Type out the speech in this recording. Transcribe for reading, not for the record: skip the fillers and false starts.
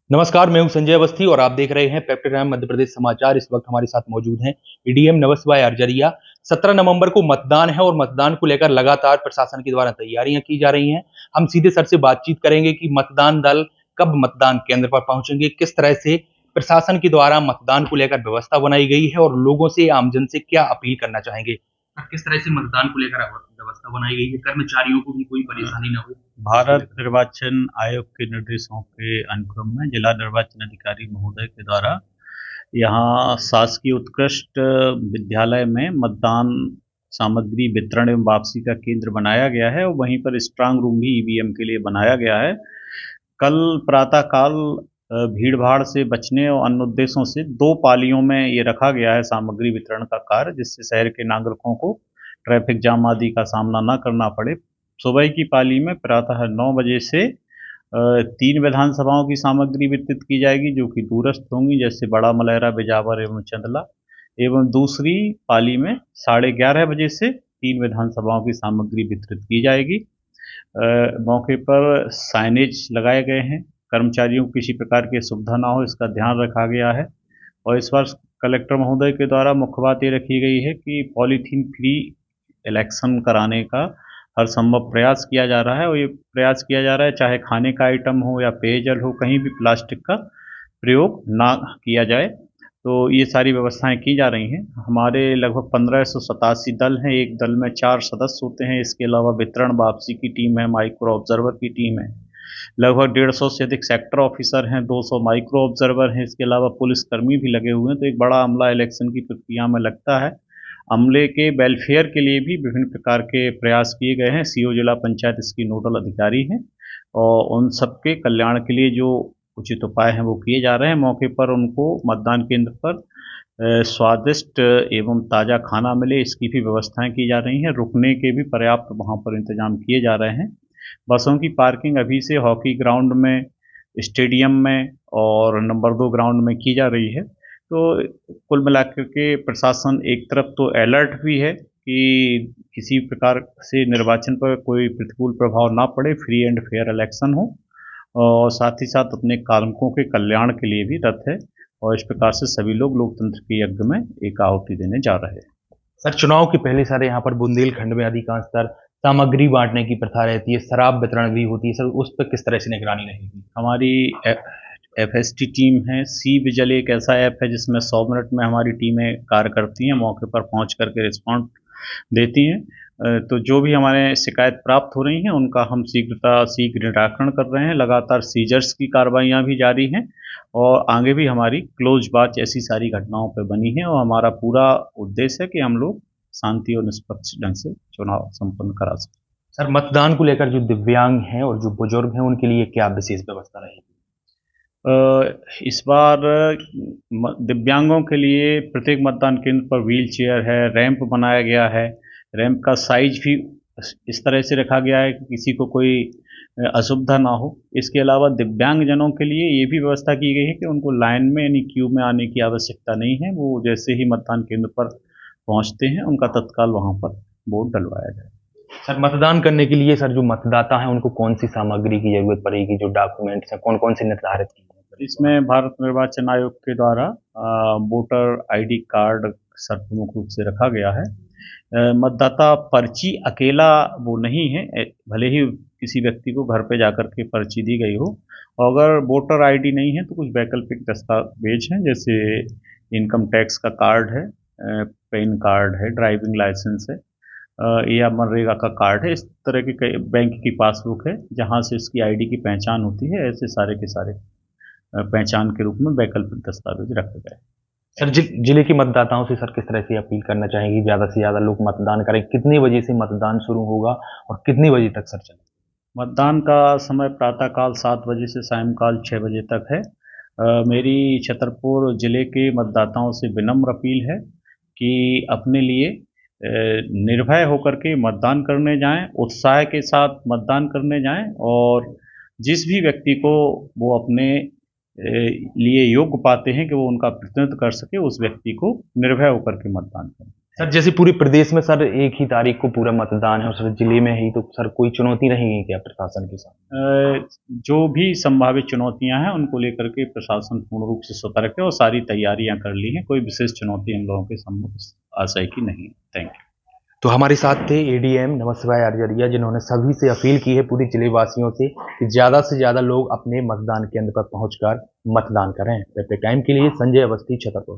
नमस्कार, मैं हूं संजय अवस्थी और आप देख रहे हैं पेप्टर टाइम मध्य प्रदेश समाचार। इस वक्त हमारे साथ मौजूद हैं ईडीएम नवसभाई अरजरिया। 17 नवंबर को मतदान है और मतदान को लेकर लगातार प्रशासन के द्वारा तैयारियां की जा रही हैं। हम सीधे सर से बातचीत करेंगे कि मतदान दल कब मतदान केंद्र पर पहुंचेंगे, किस तरह से प्रशासन के द्वारा मतदान को लेकर व्यवस्था बनाई गई है और लोगों से, आमजन से क्या अपील करना चाहेंगे। किस तरह से मतदान को लेकर व्यवस्था बनाई गई है, कर्मचारियों को भी कोई परेशानी न हो। भारत निर्वाचन आयोग के निर्देशों के अनुक्रम में जिला निर्वाचन अधिकारी महोदय के द्वारा यहाँ शासकीय उत्कृष्ट विद्यालय में मतदान सामग्री वितरण एवं वापसी का केंद्र बनाया गया है और वहीं पर स्ट्रांग रूम भी ईवीएम के लिए बनाया गया है। कल प्रातःकाल भीड़ भाड़ से बचने और अन्य उद्देश्यों से 2 पालियों में ये रखा गया है सामग्री वितरण का कार्य, जिससे शहर के नागरिकों को ट्रैफिक जाम आदि का सामना न करना पड़े। सुबह की पाली में प्रातः 9 बजे से 3 विधानसभाओं की सामग्री वितरित की जाएगी, जो कि दूरस्थ होंगी, जैसे बड़ा मलहरा, बिजावर एवं चंदला। एवं दूसरी पाली में 11:30 बजे से 3 विधानसभाओं की सामग्री वितरित की जाएगी। मौके पर साइनेज लगाए गए हैं, कर्मचारियों को किसी प्रकार की असुविधा ना हो इसका ध्यान रखा गया है। और इस वर्ष कलेक्टर महोदय के द्वारा मुख्य बात ये रखी गई है कि पॉलीथीन फ्री इलेक्शन कराने का हर संभव प्रयास किया जा रहा है और ये प्रयास किया जा रहा है चाहे खाने का आइटम हो या पेयजल हो, कहीं भी प्लास्टिक का प्रयोग ना किया जाए। तो ये सारी व्यवस्थाएं की जा रही हैं। हमारे लगभग 1587 दल हैं, एक दल में 4 सदस्य होते हैं। इसके अलावा वितरण वापसी की टीम है, माइक्रो ऑब्जर्वर की टीम है, लगभग 150 से अधिक सेक्टर ऑफिसर हैं, 200 माइक्रो ऑब्जर्वर हैं, इसके अलावा पुलिसकर्मी भी लगे हुए हैं। तो एक बड़ा अमला इलेक्शन की प्रक्रिया में लगता है। अमले के वेलफेयर के लिए भी विभिन्न प्रकार के प्रयास किए गए हैं। सीओ जिला पंचायत इसकी नोडल अधिकारी हैं और उन सबके कल्याण के लिए जो उचित उपाय हैं वो किए जा रहे हैं। मौके पर उनको मतदान केंद्र पर स्वादिष्ट एवं ताज़ा खाना मिले, इसकी भी व्यवस्थाएं की जा रही हैं। रुकने के भी पर्याप्त वहाँ पर इंतजाम किए जा रहे हैं। बसों की पार्किंग अभी से हॉकी ग्राउंड में, स्टेडियम में और नंबर 2 ग्राउंड में की जा रही है। तो कुल मिलाकर के प्रशासन एक तरफ तो अलर्ट भी है कि किसी प्रकार से निर्वाचन पर कोई प्रतिकूल प्रभाव ना पड़े, फ्री एंड फेयर इलेक्शन हो, और साथ ही साथ अपने कार्मिकों के कल्याण के लिए भी रत है। और इस प्रकार से सभी लोग लोकतंत्र के यज्ञ में एक आहुति देने जा रहे हैं। सर, चुनाव के पहले सर यहाँ पर बुंदेलखंड में अधिकांशतर सामग्री बांटने की प्रथा रहती है, शराब वितरण भी होती है। सर, उस पर किस तरह से निगरानी रहेगी। हमारी एफएसटी टीम है। सी विजिल एक ऐसा ऐप है जिसमें 100 मिनट में हमारी टीमें कार्य करती हैं, मौके पर पहुंच करके रिस्पॉन्ड देती हैं। तो जो भी हमारे शिकायत प्राप्त हो रही हैं उनका हम शीघ्र निराकरण कर रहे हैं। लगातार सीजर्स की कार्रवाइयाँ भी जारी हैं और आगे भी हमारी क्लोज बात ऐसी सारी घटनाओं पर बनी है और हमारा पूरा उद्देश्य है कि हम लोग शांति और निष्पक्ष ढंग से चुनाव संपन्न करा सकें। सर, मतदान को लेकर जो दिव्यांग हैं और जो बुजुर्ग हैं उनके लिए क्या विशेष व्यवस्था रहेगी। इस बार दिव्यांगों के लिए प्रत्येक मतदान केंद्र पर व्हील चेयर है, रैंप बनाया गया है। रैंप का साइज भी इस तरह से रखा गया है कि किसी को कोई असुविधा ना हो। इसके अलावा दिव्यांगजनों के लिए ये भी व्यवस्था की गई है कि उनको लाइन में यानी क्यू में आने की आवश्यकता नहीं है। वो जैसे ही मतदान केंद्र पर पहुंचते हैं उनका तत्काल वहाँ पर वोट डलवाया जाए। सर, मतदान करने के लिए सर जो मतदाता हैं उनको कौन सी सामग्री की जरूरत पड़ेगी, जो डॉक्यूमेंट्स हैं कौन कौन से निर्धारित किए हैं। इसमें भारत निर्वाचन आयोग के द्वारा वोटर आईडी कार्ड सर प्रमुख रूप से रखा गया है। मतदाता पर्ची अकेला वो नहीं है, भले ही किसी व्यक्ति को घर पे जाकर के पर्ची दी गई हो, और अगर वोटर आईडी नहीं है तो कुछ वैकल्पिक दस्तावेज हैं, जैसे इनकम टैक्स का कार्ड है, पैन कार्ड है, ड्राइविंग लाइसेंस है, या मनरेगा का कार्ड है। इस तरह के कई बैंक की पासबुक है जहाँ से उसकी आईडी की पहचान होती है। ऐसे सारे के सारे पहचान के रूप में वैकल्पिक दस्तावेज रखे गए। सर, जिले के मतदाताओं से सर किस तरह से अपील करना चाहेंगे ज्यादा से ज्यादा लोग मतदान करें। कितनी बजे से मतदान शुरू होगा और कितनी बजे तक सर चले। मतदान का समय प्रातःकाल 7 बजे से सायंकाल 6 बजे तक है। मेरी छतरपुर जिले के मतदाताओं से विनम्र अपील है कि अपने लिए निर्भय होकर के मतदान करने जाएं, उत्साह के साथ मतदान करने जाएं, और जिस भी व्यक्ति को वो अपने लिए योग्य पाते हैं कि वो उनका प्रतिनिधित्व कर सके, उस व्यक्ति को निर्भय होकर के मतदान करें। सर जैसे पूरे प्रदेश में सर एक ही तारीख को पूरा मतदान है और सर जिले में ही, तो सर कोई चुनौती रहेगी क्या प्रशासन के साथ? जो भी संभावित चुनौतियां हैं उनको लेकर के प्रशासन पूर्ण रूप से सतर्क है और सारी तैयारियां कर ली हैं। कोई विशेष चुनौती हम लोगों के सम्मुख आशय की नहीं है। Thank you. तो हमारे साथ थे एडीएम नमस्वाय आर्जरिया, जिन्होंने सभी से अपील की है पूरे जिले वासियों से कि ज्यादा से ज्यादा लोग अपने मतदान केंद्र पर पहुंचकर मतदान करें। रिपब्लिक टाइम के लिए संजय अवस्थी, छतरपुर।